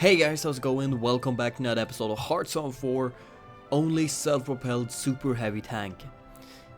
Hey guys, how's it going? Welcome back to another episode of HoI4, only self-propelled super heavy tank.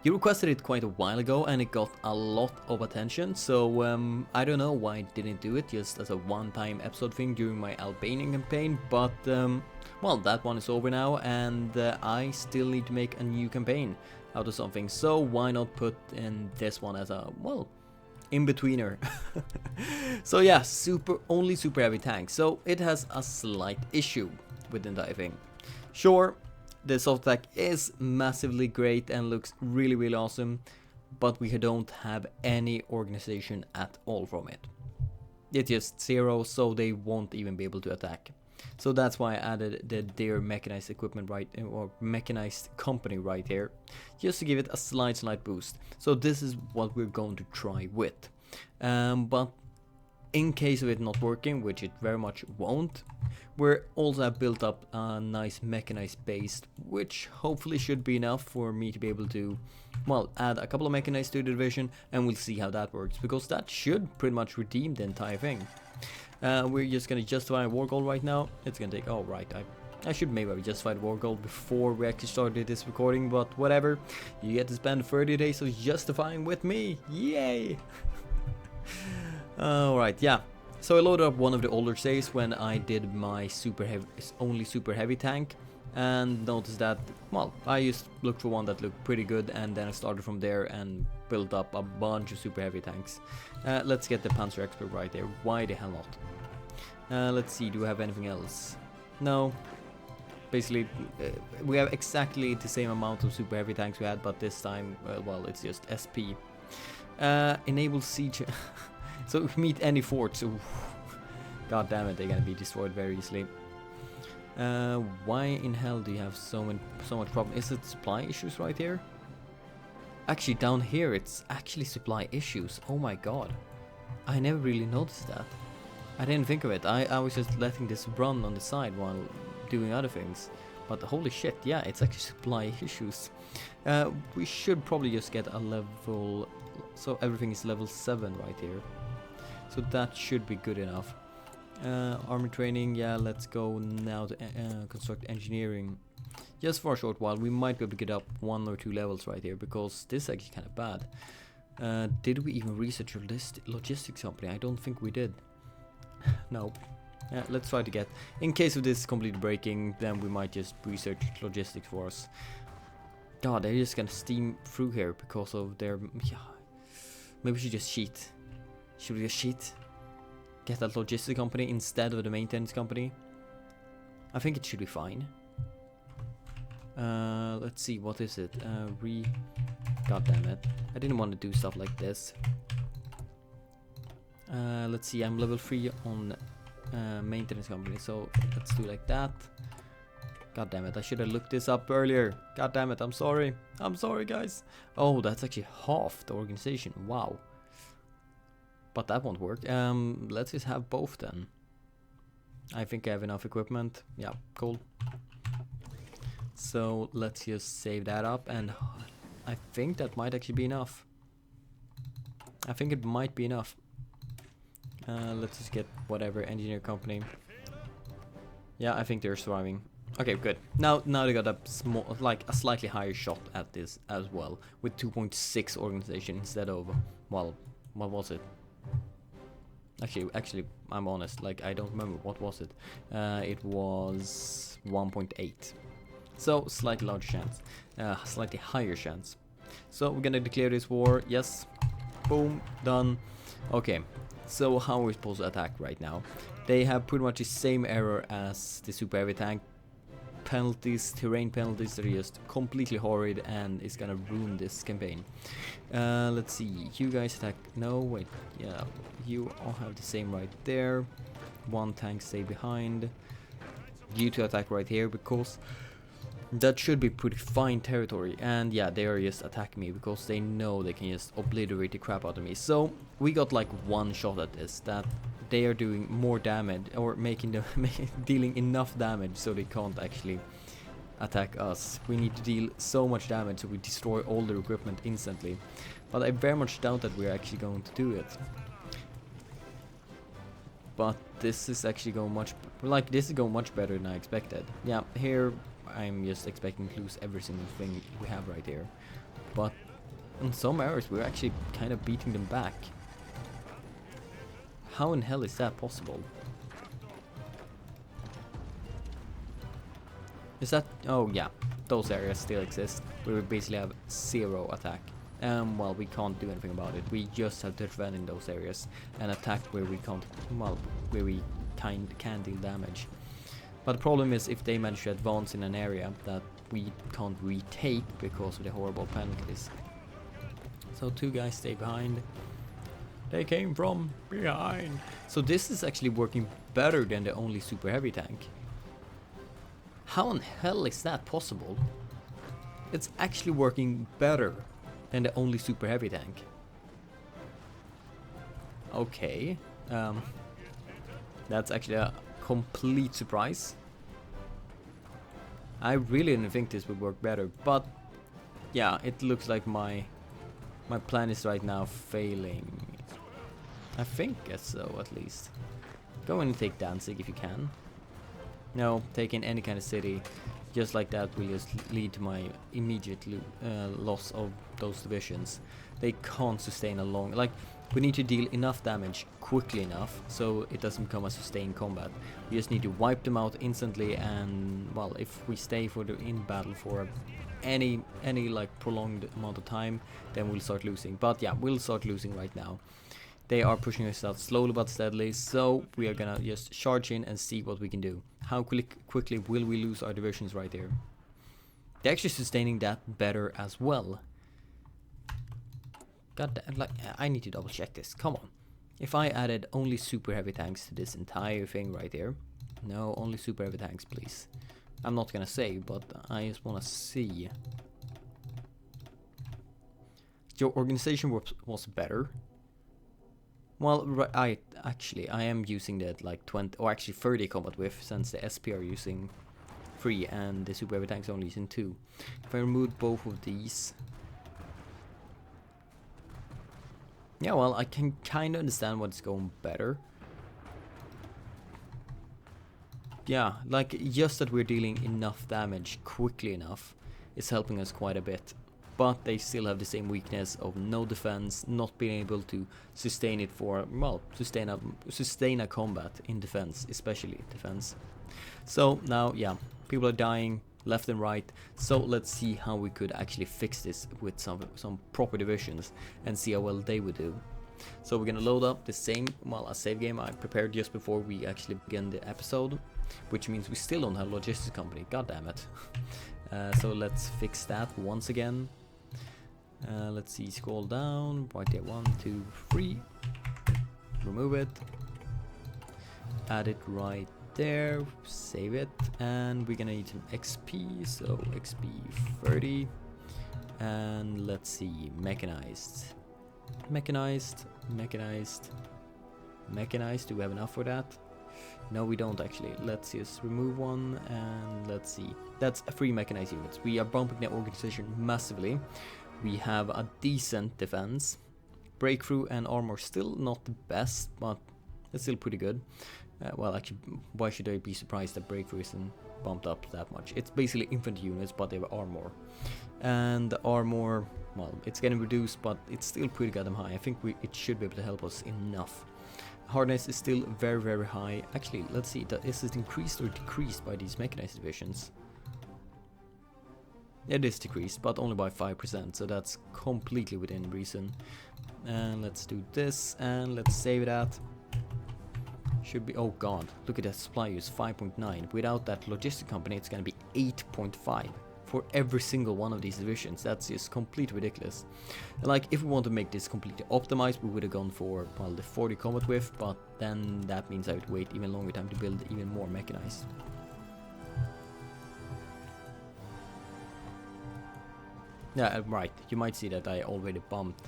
You requested it quite a while ago and it got a lot of attention, so I don't know why I didn't do it just as a one-time episode thing during my Albanian campaign, but well, that one is over now and I still need to make a new campaign out of something, so why not put in this one as a, well, in-betweener. So yeah, only super heavy tank, so it has a slight issue with the entire thing. Sure, the soft attack is massively great and looks really awesome, but we don't have any organization at all from it. It's just zero, so they won't even be able to attack. So that's why I added their mechanized equipment or mechanized company right here, just to give it a slight boost. So this is what we're going to try with. But in case of it not working, which it very much won't, we're also built up a nice mechanized base, which hopefully should be enough for me to be able to, well, add a couple of mechanized to the division, and we'll see how that works, because that should pretty much redeem the entire thing. We're just gonna justify a war goal right now. It's gonna take, oh right, I should maybe have justified war goal before we actually started this recording, but whatever. You get to spend 30 days of justifying with me, yay! Alright, yeah. So I loaded up one of the older saves when I did my only super heavy tank, and noticed that, well, I just looked for one that looked pretty good, and then I started from there and built up a bunch of super heavy tanks. Let's get the Panzer Expert right there. Why the hell not? Let's see, do we have anything else? No. Basically, we have exactly the same amount of super heavy tanks we had, but this time, well, it's just SP. Enable siege. So if we meet any forts, oof, god damn it, they're gonna be destroyed very easily. Why in hell do you have so much problem? Is it supply issues right here? Actually, down here it's actually supply issues. Oh my god, I never really noticed that. I didn't think of it. I was just letting this run on the side while doing other things. But holy shit, yeah, it's actually supply issues. We should probably just get a level, so everything is level 7 right here. So that should be good enough. Army training, yeah, let's go now to construct engineering. Just for a short while, we might be able to get up 1 or 2 levels right here, because this is actually kind of bad. Did we even research logistics company? I don't think we did. No. Let's try to get, in case of this completely breaking, then we might just research logistics for us. God, they're just gonna steam through here because of their, yeah. Maybe we should just cheat. Should we just cheat? Get that logistics company instead of the maintenance company? I think it should be fine. Let's see, what is it? God damn it. I didn't want to do stuff like this. Let's see, I'm level 3 on maintenance company, so let's do like that. God damn it, I should have looked this up earlier. God damn it, I'm sorry. I'm sorry, guys. Oh, that's actually half the organization. Wow. But that won't work. Let's just have both then. I think I have enough equipment. Yeah, cool. So let's just save that up, and I think that might actually be enough. I think it might be enough. Let's just get whatever engineer company. Yeah, I think they're surviving. Okay, good. Now they got a small, like a slightly higher shot at this as well, with 2.6 organization instead of, well, what was it? Actually, I'm honest. Like, I don't remember what was it. It was 1.8. So slightly larger chance, slightly higher chance. So we're gonna declare this war. Yes, boom, done. Okay. So how are we supposed to attack right now? They have pretty much the same error as the super heavy tank. Penalties, terrain penalties that are just completely horrid and it's gonna ruin this campaign. Let's see, you guys attack, no wait, yeah, you all have the same right there. 1 tank stay behind. You two attack right here, because that should be pretty fine territory, and yeah, they are just attacking me because they know they can just obliterate the crap out of me. So we got like 1 shot at this, that they are doing more damage, or dealing enough damage so they can't actually attack us. We need to deal so much damage so we destroy all their equipment instantly, but I very much doubt that we're actually going to do it. but this is actually going this is going much better than I expected. Yeah, here I'm just expecting to lose every single thing we have right here, but in some areas we're actually kind of beating them back. How in hell is that possible? Is that... oh yeah, those areas still exist, where we basically have 0 attack. Well, we can't do anything about it. We just have to defend in those areas and attack where we can't, well, where we can deal damage. But the problem is if they manage to advance in an area that we can't retake because of the horrible penalties. So 2 guys stay behind. They came from behind. So this is actually working better than the only super heavy tank. How in hell is that possible? It's actually working better than the only super heavy tank. Okay. That's actually a complete surprise. I really didn't think this would work better, but yeah, it looks like my plan is right now failing. I think so, at least. Go and take Danzig if you can. No, taking any kind of city just like that will just lead to my immediate loss of those divisions. They can't sustain a long... like, we need to deal enough damage quickly enough so it doesn't become a sustained combat. We just need to wipe them out instantly, and well, if we stay in battle for any like prolonged amount of time, then we'll start losing. But yeah, we'll start losing right now. They are pushing us out slowly but steadily, so we are gonna just charge in and see what we can do. How quickly will we lose our divisions right here? They're actually sustaining that better as well. God damn, like, I need to double check this. Come on. If I added only super heavy tanks to this entire thing right here. No, only super heavy tanks, please. I'm not gonna save, but I just wanna see. Your organization was better. Well, I am using that like 20 or actually 30 combat width, since the SP are using 3 and the super heavy tanks only using 2. If I remove both of these, yeah, well, I can kind of understand what's going better. Yeah, like just that we're dealing enough damage quickly enough is helping us quite a bit. But they still have the same weakness of no defense, not being able to sustain it for, well, sustain a combat in defense, especially defense. So now, yeah, people are dying left and right. So let's see how we could actually fix this with some proper divisions and see how well they would do. So we're gonna load up the same, well, a save game I prepared just before we actually begin the episode, which means we still don't have a logistics company. God damn it. So let's fix that once again. Let's see, scroll down, right there, 1, 2, 3, remove it, add it right there, save it, and we're gonna need some XP, so XP 30, and let's see, mechanized, do we have enough for that? No, we don't actually. Let's just remove one, and let's see, that's 3 mechanized units. We are bumping the organization massively. We have a decent defense. Breakthrough and armor still not the best, but it's still pretty good. Well, actually, why should I be surprised that breakthrough isn't bumped up that much? It's basically infantry units, but they have armor. And the armor, well, it's getting reduced, but it's still pretty goddamn high. I think it should be able to help us enough. Hardness is still very, very high. Actually, let's see, is it increased or decreased by these mechanized divisions? It is decreased, but only by 5%, so that's completely within reason. And let's do this, and let's save that. Should be, oh god, look at that supply use, 5.9. Without that logistic company, it's gonna be 8.5 for every single one of these divisions. That's just completely ridiculous. And like, if we want to make this completely optimized, we would have gone for, well, the 40 combat width, but then that means I would wait even longer time to build even more mechanized. Yeah, right. You might see that I already bumped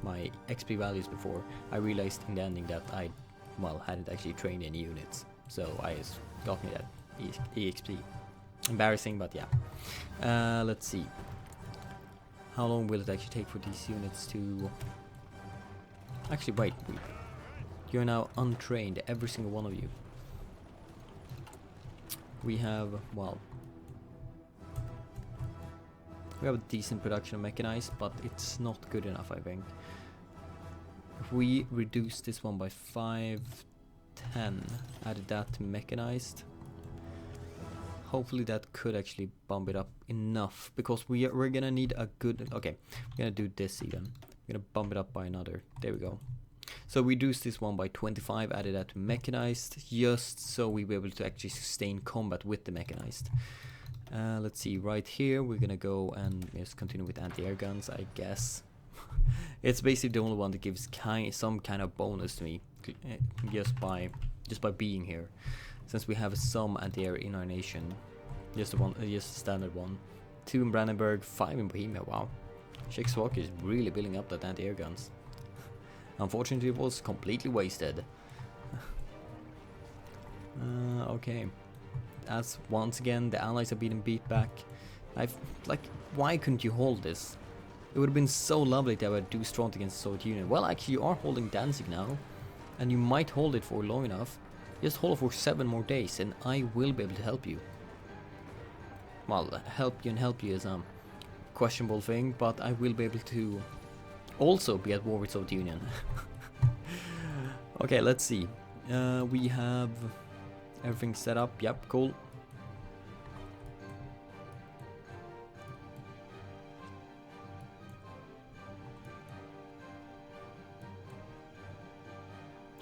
my XP values before. I realized in the ending that I, well, hadn't actually trained any units. So I just got me that EXP. Embarrassing, but yeah. Let's see. How long will it actually take for these units to... Actually, wait. You're now untrained, every single one of you. We have, well, we have a decent production of mechanized, but it's not good enough, I think. If we reduce this one by 5, 10, added that to mechanized, hopefully that could actually bump it up enough, because we're gonna need a good, okay, we're gonna do this even. We're gonna bump it up by another, there we go. So we reduced this one by 25, added that to mechanized, just so we were able to actually sustain combat with the mechanized. Let's see, right here we're gonna go and just continue with anti-air guns, I guess. It's basically the only one that gives some kind of bonus to me, just by being here, since we have some anti-air in our nation. Just a standard one. 2 in Brandenburg, 5 in Bohemia. Wow, Czechoslovakia is really building up that anti-air guns. Unfortunately, it was completely wasted. Okay, as once again the Allies have been beat back. Why couldn't you hold this? It would have been so lovely to have a deuce front against the Soviet Union. Well, actually, you are holding Danzig now, and you might hold it for long enough. Just hold it for 7 more days, and I will be able to help you. Well, help you is a questionable thing, but I will be able to also be at war with Soviet Union. Okay, let's see. We have everything set up. Yep, cool.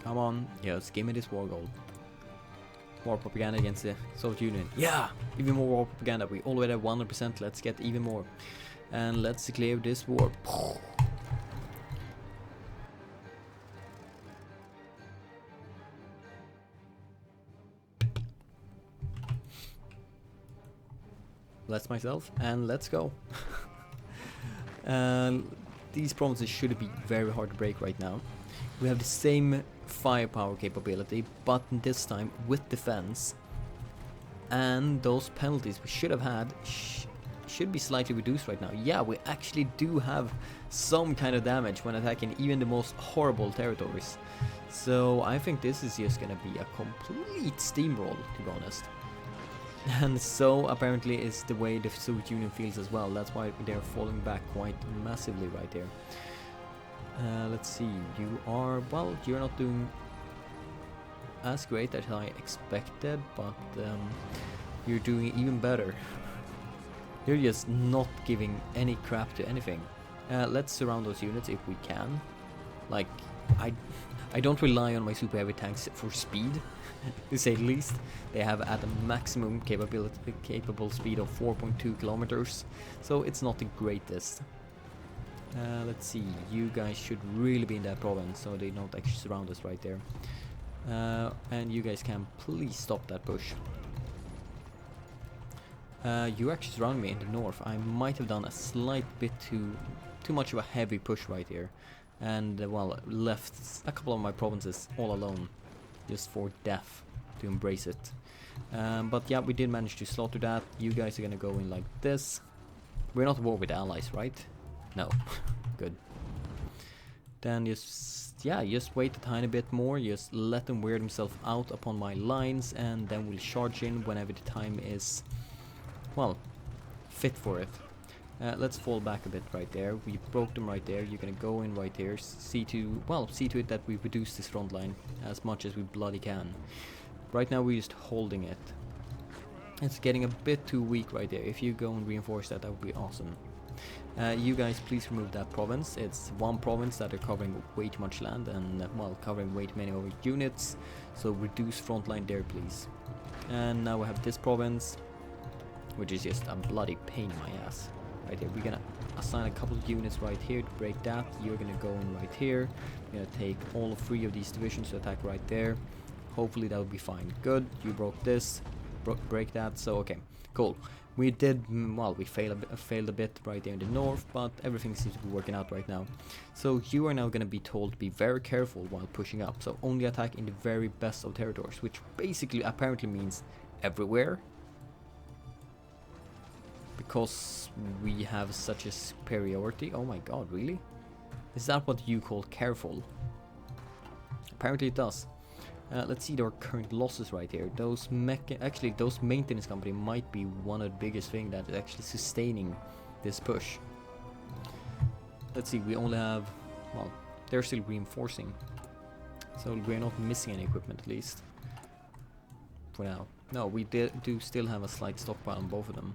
Come on, yes, give me this war gold. War propaganda against the Soviet Union. Yeah, even more war propaganda. We already have 100%. Let's get even more, and let's declare this war. Bless myself, and let's go. These provinces should be very hard to break right now. We have the same firepower capability, but this time with defense, and those penalties we should have had should be slightly reduced right now. Yeah, we actually do have some kind of damage when attacking even the most horrible territories. So I think this is just gonna be a complete steamroll, to be honest. And so apparently is the way the Soviet Union feels as well. That's why they're falling back quite massively right there. Let's see, you're not doing as great as I expected, but you're doing even better. You're just not giving any crap to anything. Let's surround those units if we can. Like, I don't rely on my super heavy tanks for speed, to say the least. They have at a maximum capable speed of 4.2 kilometers, so it's not the greatest. Let's see, you guys should really be in that province, so they don't actually surround us right there. And you guys can please stop that push. You actually surround me in the north. I might have done a slight bit too much of a heavy push right here, and well, left a couple of my provinces all alone, just for death to embrace it. But yeah, we did manage to slaughter that. You guys are gonna go in like this. We're not at war with allies, right? No. Good. Then just wait a tiny bit more, just let them wear themselves out upon my lines, and then we'll charge in whenever the time is, well, fit for it. Let's fall back a bit right there. We broke them right there. You're gonna go in right here. See to it that we reduce this front line as much as we bloody can. Right now we're just holding it. It's getting a bit too weak right there. If you go and reinforce that, that would be awesome. You guys please remove that province. It's one province that are covering way too much land and well, covering way too many of our units, so reduce front line there please. And now we have this province, which is just a bloody pain in my ass right here. We're gonna assign a couple of units right here to break that. You're gonna go in right here. We're gonna take all 3 of these divisions to attack right there. Hopefully that'll be fine. Good, you broke this, break that, so okay, cool. We did, well, we failed a bit right there in the north, but everything seems to be working out right now. So you are now going to be told to be very careful while pushing up. So only attack in the very best of territories, which basically apparently means everywhere. Because we have such a superiority. Oh my god, really? Is that what you call careful? apparently it does. Let's see their current losses right here. Those those maintenance company might be one of the biggest thing that is actually sustaining this push. Let's see, we only have, well, they're still reinforcing, so we're not missing any equipment at least for now. No, we do still have a slight stockpile on both of them.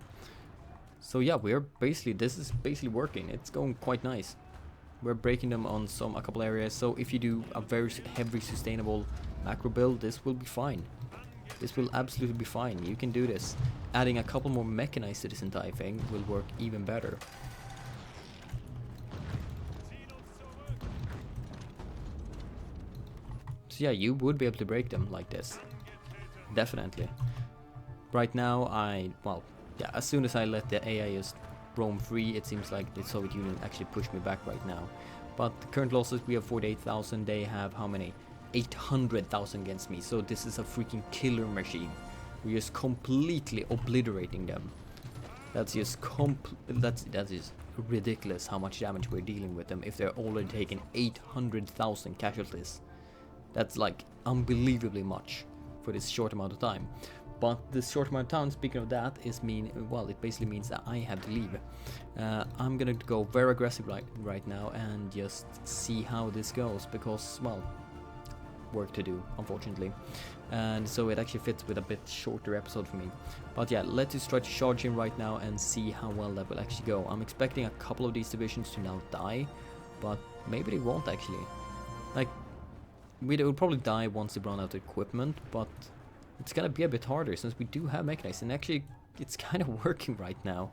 So yeah, this is basically working. It's going quite nice. We're breaking them on a couple areas, so if you do a very heavy sustainable macro build, this will be fine. This will absolutely be fine. You can do this. Adding a couple more mechanized to this entire thing will work even better. So yeah, you would be able to break them like this. Definitely. Right now, well, yeah, as soon as I let the AI just roam free, it seems like the Soviet Union actually pushed me back right now. But the current losses, we have 48,000, they have how many? 800,000 against me, so this is a freaking killer machine. We're just completely obliterating them. That's just that is ridiculous how much damage we're dealing with them if they're already taking 800,000 casualties. That's like unbelievably much for this short amount of time. But this short amount of time, speaking of that, it basically means that I have to leave. I'm gonna go very aggressive right now and just see how this goes, because, well, work to do, unfortunately. And so it actually fits with a bit shorter episode for me. But yeah, let's just try to charge in right now and see how well that will actually go. I'm expecting a couple of these divisions to now die, but maybe they won't actually. Like, they will probably die once they run out of equipment, but it's gonna be a bit harder since we do have mechanized, and actually it's kind of working right now.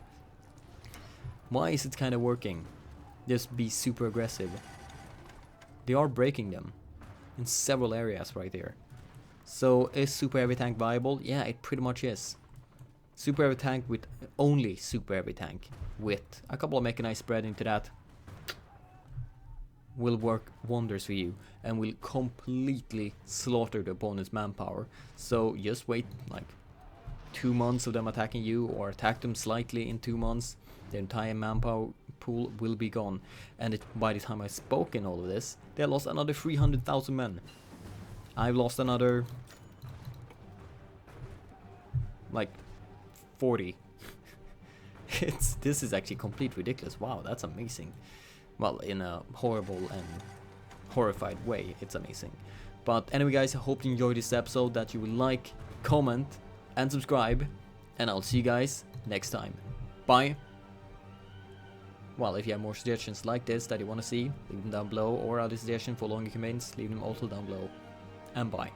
Why is it kind of working? Just be super aggressive. They are breaking them in several areas right there. So is super heavy tank viable? Yeah, it pretty much is. Super heavy tank with only super heavy tank with a couple of mechanized spread into that will work wonders for you and will completely slaughter the opponent's manpower. So just wait like 2 months of them attacking you, or attack them slightly in 2 months. The entire manpower pool will be gone. And by the time I've spoken all of this, they lost another 300,000 men. I've lost another like 40. This is actually complete ridiculous. Wow, that's amazing. Well, in a horrible and horrified way, it's amazing. But anyway, guys, I hope you enjoyed this episode, that you will like, comment, and subscribe. And I'll see you guys next time. Bye. Well, if you have more suggestions like this that you want to see, leave them down below. Or other suggestions for longer campaigns, leave them also down below. And bye.